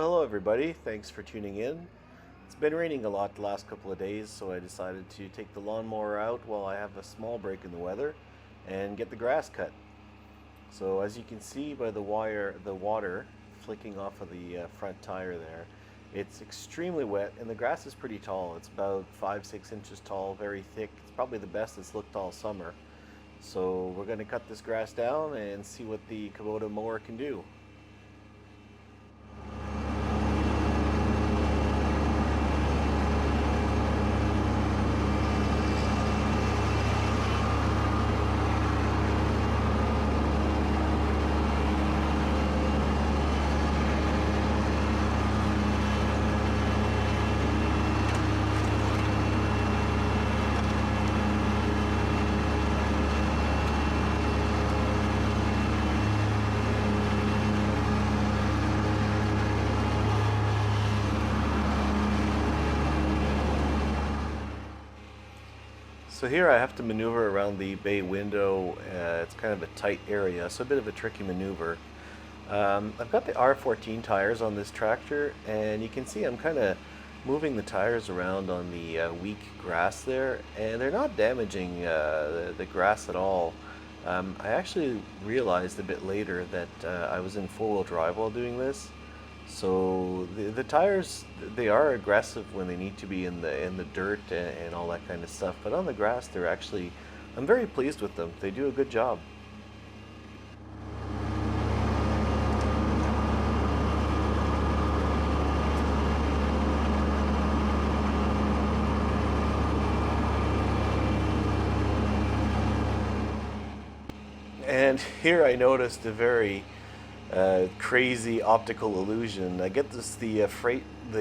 Well, hello everybody. Thanks for tuning in. It's been raining a lot the last couple of days, so I decided to take the lawnmower out while I have a small break in the weather and get the grass cut. So as you can see by the water flicking off of the front tire there, it's extremely wet and the grass is pretty tall. It's about 5-6 inches tall, very thick. It's probably the best it's looked all summer. So we're going to cut this grass down and see what the Kubota mower can do. So here I have to maneuver around the bay window. It's kind of a tight area, so a bit of a tricky maneuver. I've got the R14 tires on this tractor, and you can see I'm kind of moving the tires around on the weak grass there, and they're not damaging the grass at all. I actually realized a bit later that I was in four-wheel drive while doing this. So the tires, they are aggressive when they need to be in the dirt and all that kind of stuff, but on the grass they're actually, I'm very pleased with them. They do a good job. And here I noticed a very crazy optical illusion. I get this the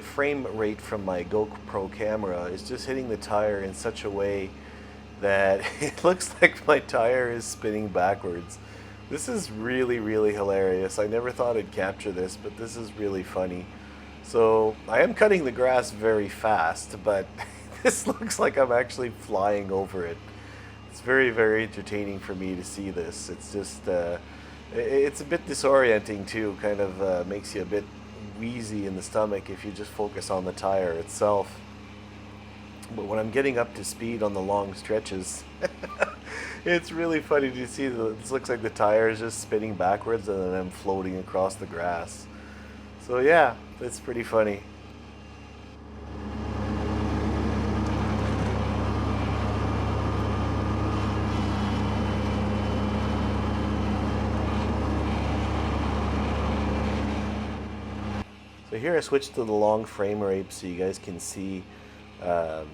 frame rate from my GoPro camera is just hitting the tire in such a way that it looks like my tire is spinning backwards. This is really hilarious. I never thought I'd capture this, but this is really funny. So I am cutting the grass very fast, but this looks like I'm actually flying over it. It's very entertaining for me to see this. It's just it's a bit disorienting too, kind of makes you a bit wheezy in the stomach if you just focus on the tire itself. But when I'm getting up to speed on the long stretches, it's really funny to see that this looks like the tire is just spinning backwards and then I'm floating across the grass. So yeah, it's pretty funny. So here I switched to the long frame rate so you guys can see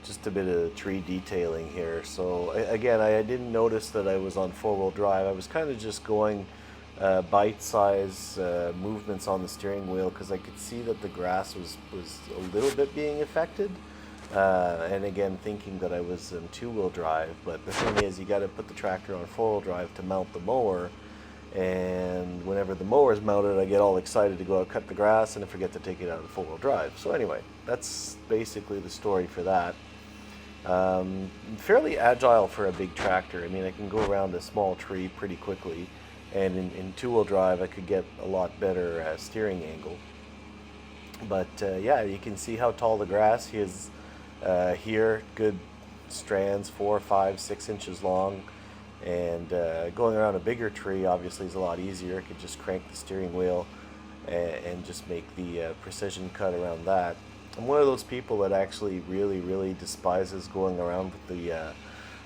just a bit of tree detailing here. So again, I didn't notice that I was on four-wheel drive. I was kind of just going bite-size movements on the steering wheel because I could see that the grass was a little bit being affected. And again, thinking that I was in two-wheel drive. But the thing is, you got to put the tractor on four-wheel drive to mount the mower. And whenever the mower is mounted, I get all excited to go out cut the grass and I forget to take it out of four-wheel drive. So anyway, that's basically the story for that. Fairly agile for a big tractor. I mean, I can go around a small tree pretty quickly, and in two-wheel drive I could get a lot better steering angle. But yeah, you can see how tall the grass is here. Good strands, 4, 5, 6 inches long. And going around a bigger tree obviously is a lot easier. I could just crank the steering wheel and just make the precision cut around that. I'm one of those people that actually really despises going around with the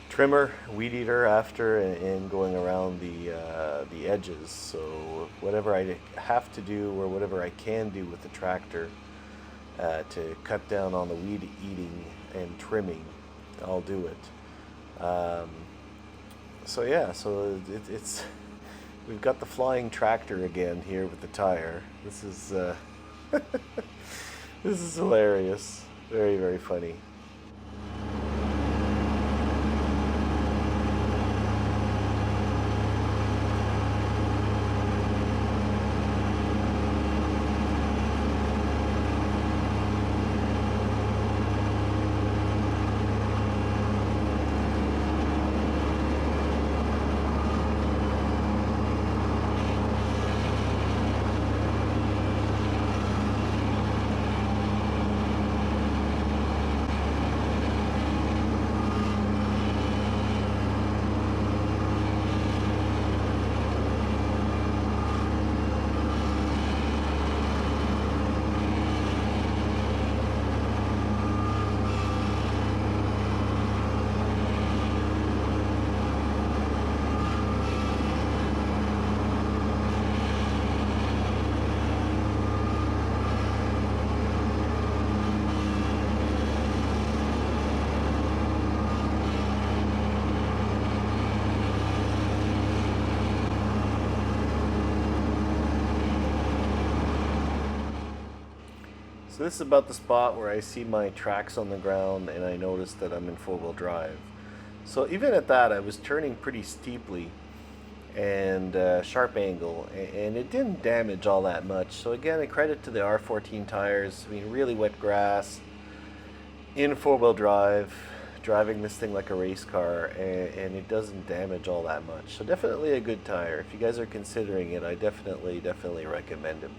trimmer, weed eater after, and going around the edges. So whatever I have to do or whatever I can do with the tractor to cut down on the weed eating and trimming, I'll do it. So yeah, so it's we've got the flying tractor again here with the tire. This is this is hilarious. Very funny. So this is about the spot where I see my tracks on the ground and I notice that I'm in four-wheel drive. So even at that, I was turning pretty steeply and sharp angle, and it didn't damage all that much. So again, a credit to the R14 tires. I mean, really wet grass in four-wheel drive, driving this thing like a race car, and it doesn't damage all that much. So definitely a good tire. If you guys are considering it, I definitely recommend it.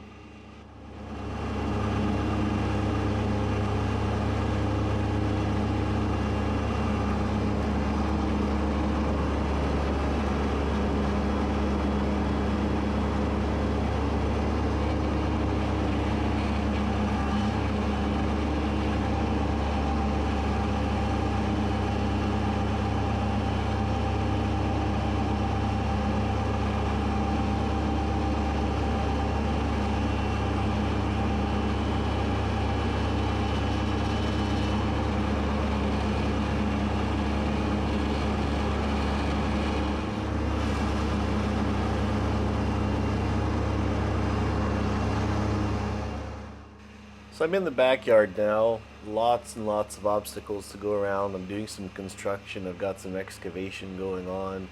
So I'm in the backyard now. Lots and lots of obstacles to go around. I'm doing some construction. I've got some excavation going on.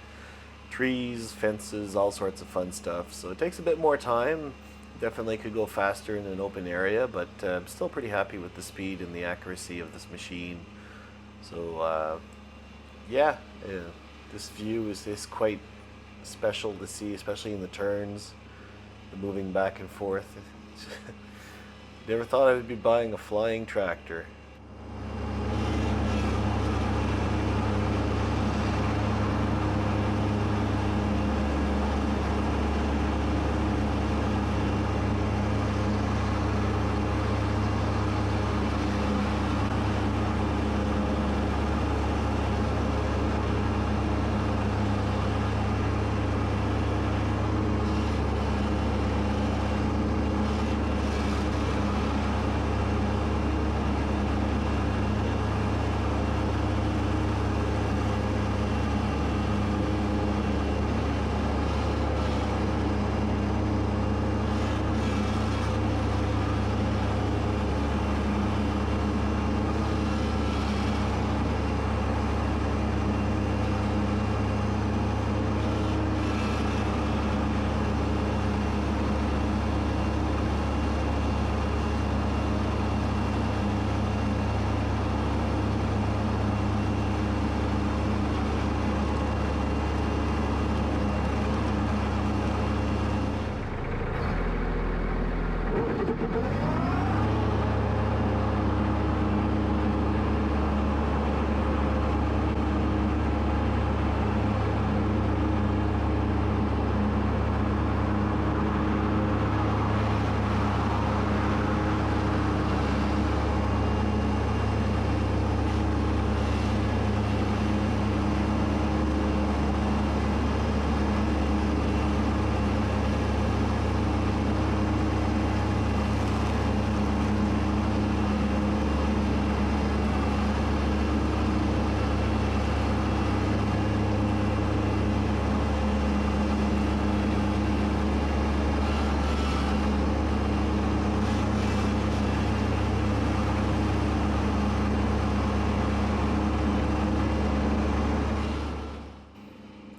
Trees, fences, all sorts of fun stuff. So it takes a bit more time. Definitely could go faster in an open area, but I'm still pretty happy with the speed and the accuracy of this machine. So yeah, this view is quite special to see, especially in the turns, the moving back and forth. Never thought I would be buying a flying tractor.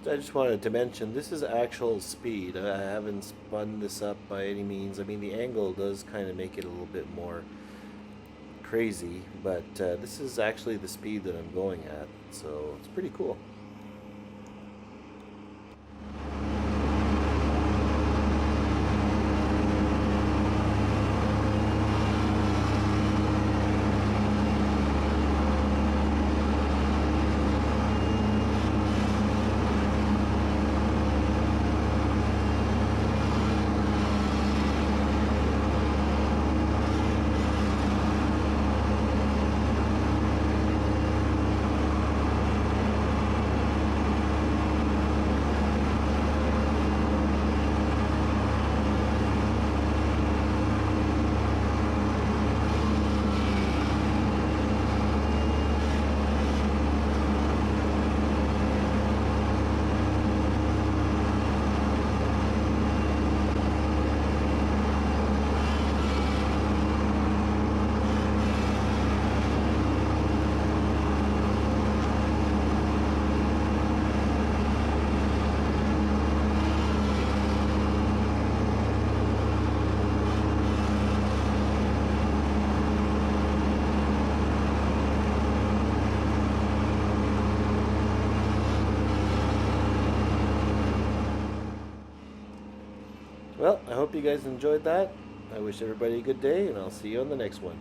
I just wanted to mention this is actual speed. I haven't spun this up by any means. I mean, the angle does kind of make it a little bit more crazy, but this is actually the speed that I'm going at, so it's pretty cool. Well, I hope you guys enjoyed that. I wish everybody a good day, and I'll see you on the next one.